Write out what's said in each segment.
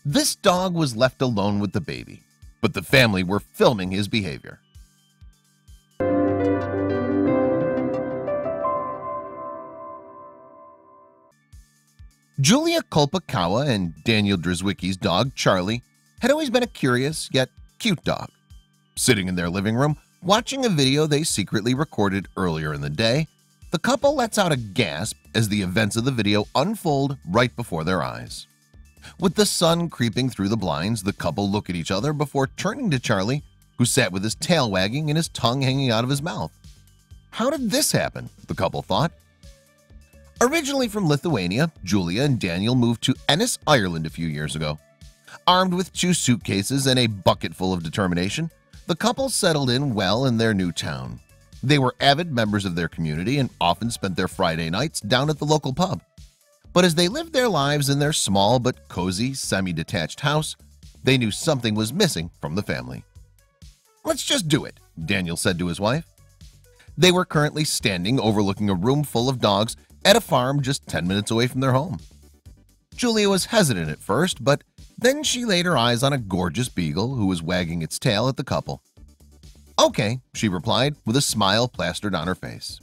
This dog was left alone with the baby, but the family were filming his behavior. Julia Kolpakawa and Daniel Drzwicki's dog Charlie had always been a curious yet cute dog. Sitting in their living room watching a video they secretly recorded earlier in the day, the couple lets out a gasp as the events of the video unfold right before their eyes. With the sun creeping through the blinds, the couple look at each other before turning to Charlie, who sat with his tail wagging and his tongue hanging out of his mouth. How did this happen? The couple thought. Originally from Lithuania, Julia and Daniel moved to Ennis, Ireland a few years ago. Armed with 2 suitcases and a bucket full of determination, the couple settled in well in their new town. They were avid members of their community and often spent their Friday nights down at the local pub. But as they lived their lives in their small but cozy semi-detached house, they knew something was missing from the family. "Let's just do it," Daniel said to his wife. They were currently standing overlooking a room full of dogs at a farm just 10 minutes away from their home. Julia was hesitant at first, but then she laid her eyes on a gorgeous beagle who was wagging its tail at the couple. "Okay," she replied with a smile plastered on her face.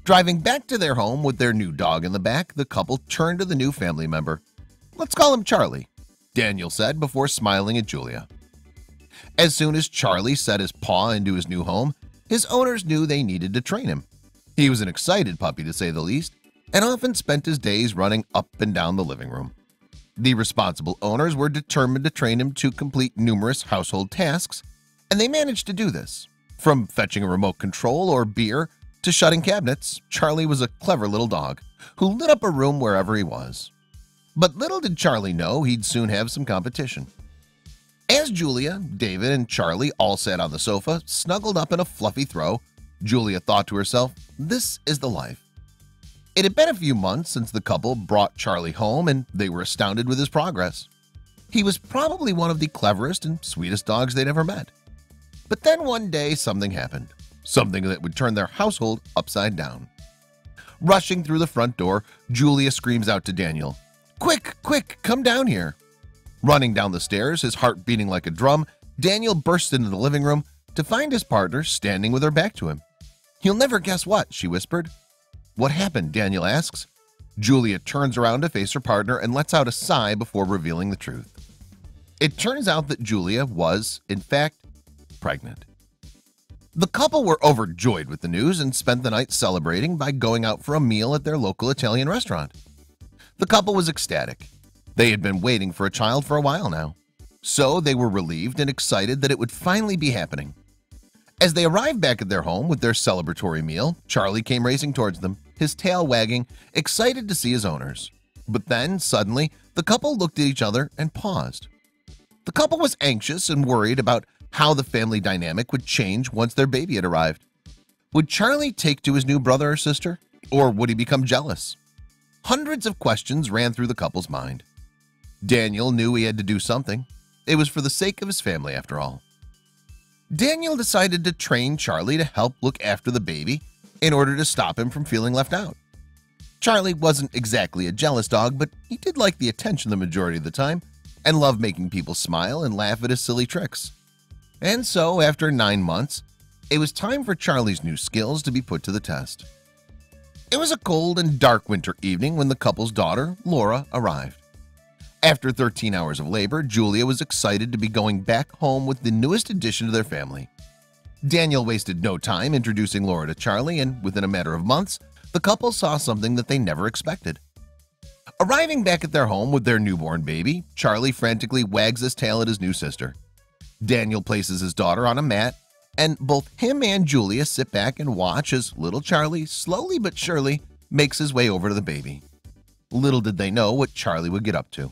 Driving back to their home with their new dog in the back, the couple turned to the new family member. "Let's call him Charlie," Daniel said before smiling at Julia. As soon as Charlie set his paw into his new home, his owners knew they needed to train him. He was an excited puppy to say the least, and often spent his days running up and down the living room. The responsible owners were determined to train him to complete numerous household tasks, and they managed to do this. From fetching a remote control or beer to shutting cabinets, Charlie was a clever little dog who lit up a room wherever he was. But little did Charlie know he'd soon have some competition. As Julia, David, and Charlie all sat on the sofa, snuggled up in a fluffy throw, Julia thought to herself, "This is the life." It had been a few months since the couple brought Charlie home, and they were astounded with his progress. He was probably one of the cleverest and sweetest dogs they'd ever met. But then one day something happened, something that would turn their household upside down. Rushing through the front door, Julia screams out to Daniel, "Quick, quick, come down here." Running down the stairs, his heart beating like a drum, Daniel burst into the living room to find his partner standing with her back to him. "You'll never guess what," she whispered. "What happened?" Daniel asks. Julia turns around to face her partner and lets out a sigh before revealing the truth. It turns out that Julia was, in fact, pregnant. The couple were overjoyed with the news and spent the night celebrating by going out for a meal at their local Italian restaurant. The couple was ecstatic. They had been waiting for a child for a while now, so they were relieved and excited that it would finally be happening. As they arrived back at their home with their celebratory meal, Charlie came racing towards them, his tail wagging, excited to see his owners. But then, suddenly, the couple looked at each other and paused. The couple was anxious and worried about how the family dynamic would change once their baby had arrived. Would Charlie take to his new brother or sister, or would he become jealous? Hundreds of questions ran through the couple's mind. Daniel knew he had to do something. It was for the sake of his family, after all. Daniel decided to train Charlie to help look after the baby in order to stop him from feeling left out. Charlie wasn't exactly a jealous dog, but he did like the attention the majority of the time and loved making people smile and laugh at his silly tricks. And so, after 9 months, it was time for Charlie's new skills to be put to the test. It was a cold and dark winter evening when the couple's daughter, Laura, arrived. After 13 hours of labor, Julia was excited to be going back home with the newest addition to their family. Daniel wasted no time introducing Laura to Charlie, and within a matter of months, the couple saw something that they never expected. Arriving back at their home with their newborn baby, Charlie frantically wags his tail at his new sister. Daniel places his daughter on a mat, and both him and Julia sit back and watch as little Charlie slowly but surely makes his way over to the baby. Little did they know what Charlie would get up to.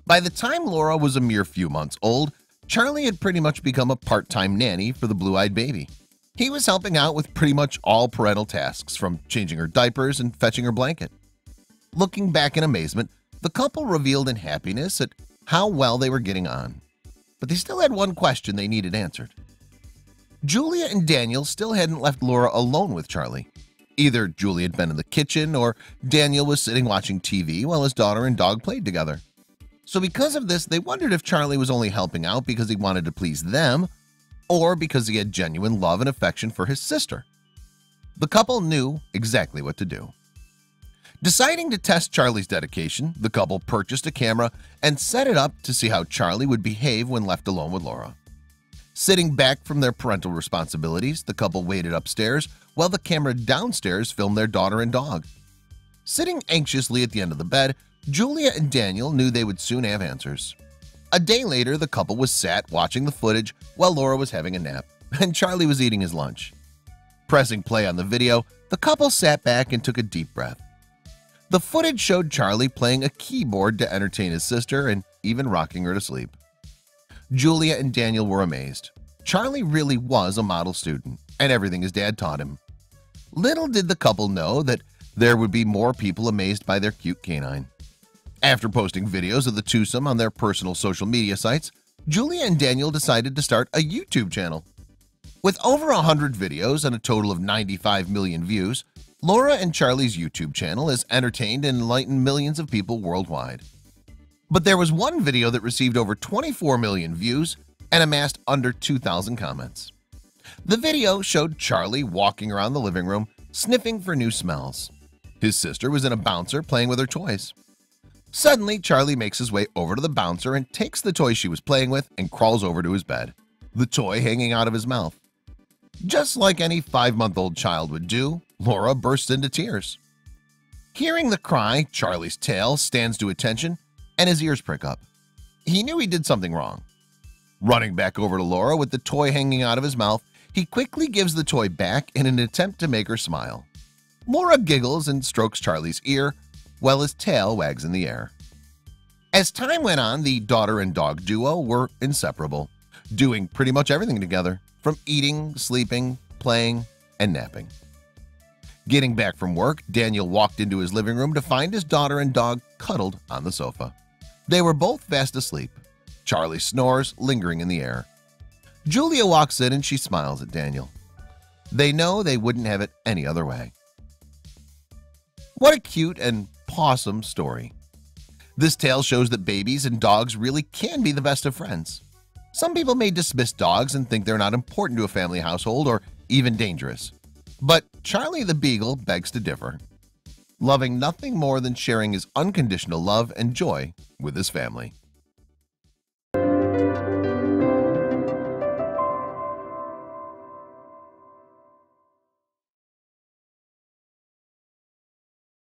By the time Laura was a mere few months old, Charlie had pretty much become a part-time nanny for the blue-eyed baby. He was helping out with pretty much all parental tasks, from changing her diapers and fetching her blanket. Looking back in amazement, the couple revealed in happiness at how well they were getting on. But they still had one question they needed answered. Julia and Daniel still hadn't left Laura alone with Charlie. Either Julia had been in the kitchen or Daniel was sitting watching TV while his daughter and dog played together. So because of this, they wondered if Charlie was only helping out because he wanted to please them or because he had genuine love and affection for his sister. The couple knew exactly what to do. Deciding to test Charlie's dedication, the couple purchased a camera and set it up to see how Charlie would behave when left alone with Laura. Sitting back from their parental responsibilities, the couple waited upstairs while the camera downstairs filmed their daughter and dog. Sitting anxiously at the end of the bed, Julia and Daniel knew they would soon have answers. A day later, the couple was sat watching the footage while Laura was having a nap and Charlie was eating his lunch. Pressing play on the video, the couple sat back and took a deep breath. The footage showed Charlie playing a keyboard to entertain his sister and even rocking her to sleep. Julia and Daniel were amazed. Charlie really was a model student and everything his dad taught him. Little did the couple know that there would be more people amazed by their cute canine. After posting videos of the twosome on their personal social media sites, Julia and Daniel decided to start a YouTube channel. With over 100 videos and a total of 95 million views, Laura and Charlie's YouTube channel has entertained and enlightened millions of people worldwide. But there was one video that received over 24 million views and amassed under 2,000 comments. The video showed Charlie walking around the living room, sniffing for new smells. His sister was in a bouncer playing with her toys. Suddenly, Charlie makes his way over to the bouncer and takes the toy she was playing with and crawls over to his bed, the toy hanging out of his mouth. Just like any 5-month-old child would do, Laura bursts into tears. Hearing the cry, Charlie's tail stands to attention and his ears prick up. He knew he did something wrong. Running back over to Laura with the toy hanging out of his mouth, he quickly gives the toy back in an attempt to make her smile. Laura giggles and strokes Charlie's ear while his tail wags in the air. As time went on, the daughter and dog duo were inseparable, doing pretty much everything together, from eating, sleeping, playing, and napping. Getting back from work, Daniel walked into his living room to find his daughter and dog cuddled on the sofa. They were both fast asleep, Charlie snores lingering in the air. Julia walks in and she smiles at Daniel. They know they wouldn't have it any other way. What a cute and pawsome story. This tale shows that babies and dogs really can be the best of friends. Some people may dismiss dogs and think they're not important to a family household or even dangerous. But Charlie the Beagle begs to differ, loving nothing more than sharing his unconditional love and joy with his family.